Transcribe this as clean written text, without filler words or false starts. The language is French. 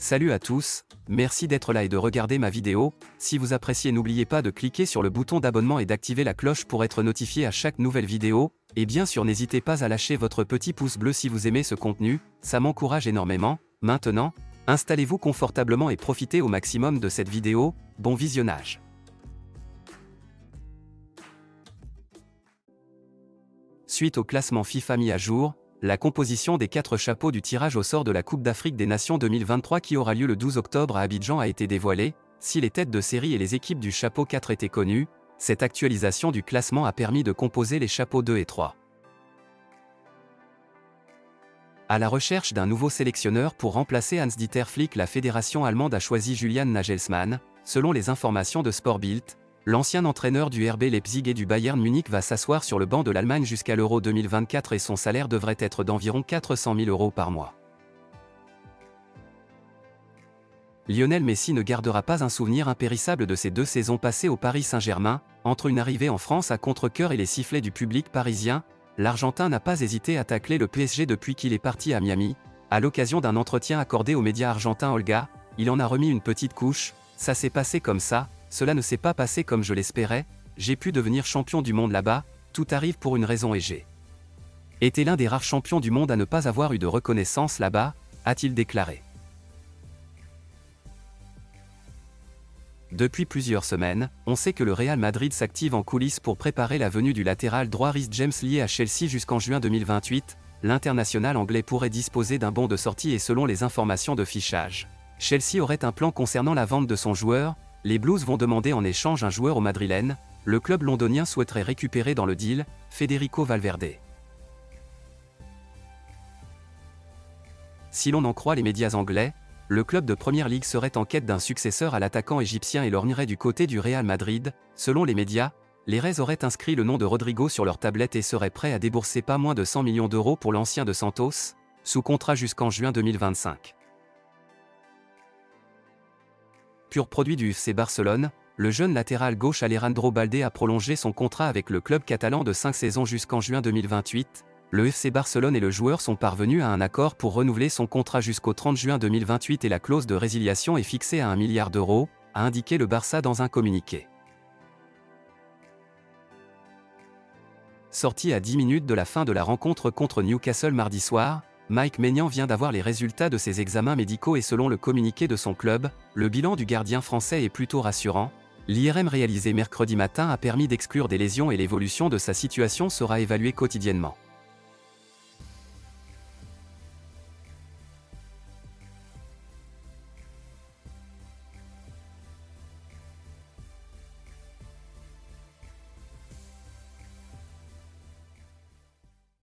Salut à tous, merci d'être là et de regarder ma vidéo. Si vous appréciez, n'oubliez pas de cliquer sur le bouton d'abonnement et d'activer la cloche pour être notifié à chaque nouvelle vidéo. Et bien sûr, n'hésitez pas à lâcher votre petit pouce bleu si vous aimez ce contenu, ça m'encourage énormément. Maintenant, installez-vous confortablement et profitez au maximum de cette vidéo. Bon visionnage. Suite au classement FIFA mis à jour, la composition des 4 chapeaux du tirage au sort de la Coupe d'Afrique des Nations 2023 qui aura lieu le 12 octobre à Abidjan a été dévoilée. Si les têtes de série et les équipes du chapeau 4 étaient connues, cette actualisation du classement a permis de composer les chapeaux 2 et 3. À la recherche d'un nouveau sélectionneur pour remplacer Hans-Dieter Flick, la fédération allemande a choisi Julian Nagelsmann. Selon les informations de Sportbild, l'ancien entraîneur du RB Leipzig et du Bayern Munich va s'asseoir sur le banc de l'Allemagne jusqu'à l'Euro 2024 et son salaire devrait être d'environ 400 000 € par mois. Lionel Messi ne gardera pas un souvenir impérissable de ses 2 saisons passées au Paris Saint-Germain. Entre une arrivée en France à contre-cœur et les sifflets du public parisien, l'Argentin n'a pas hésité à tacler le PSG depuis qu'il est parti à Miami. À l'occasion d'un entretien accordé aux médias argentins Olga, il en a remis une petite couche. Ça s'est passé comme ça, cela ne s'est pas passé comme je l'espérais, j'ai pu devenir champion du monde là-bas, tout arrive pour une raison et j'ai été l'un des rares champions du monde à ne pas avoir eu de reconnaissance là-bas, a-t-il déclaré. Depuis plusieurs semaines, on sait que le Real Madrid s'active en coulisses pour préparer la venue du latéral droit Reece James lié à Chelsea jusqu'en juin 2028. L'international anglais pourrait disposer d'un bon de sortie et selon les informations de fichage, Chelsea aurait un plan concernant la vente de son joueur. Les Blues vont demander en échange un joueur au madrilène. Le club londonien souhaiterait récupérer dans le deal Federico Valverde. Si l'on en croit les médias anglais, le club de Première Ligue serait en quête d'un successeur à l'attaquant égyptien et lorgnerait du côté du Real Madrid. Selon les médias, les Reds auraient inscrit le nom de Rodrigo sur leur tablette et seraient prêts à débourser pas moins de 100 millions € pour l'ancien de Santos, sous contrat jusqu'en juin 2025. Pur produit du FC Barcelone, le jeune latéral gauche Alejandro Balde a prolongé son contrat avec le club catalan de 5 saisons jusqu'en juin 2028. Le FC Barcelone et le joueur sont parvenus à un accord pour renouveler son contrat jusqu'au 30 juin 2028 et la clause de résiliation est fixée à 1 milliard €, a indiqué le Barça dans un communiqué. Sorti à 10 minutes de la fin de la rencontre contre Newcastle mardi soir, Mike Maignan vient d'avoir les résultats de ses examens médicaux et selon le communiqué de son club, le bilan du gardien français est plutôt rassurant. L'IRM réalisé mercredi matin a permis d'exclure des lésions et l'évolution de sa situation sera évaluée quotidiennement.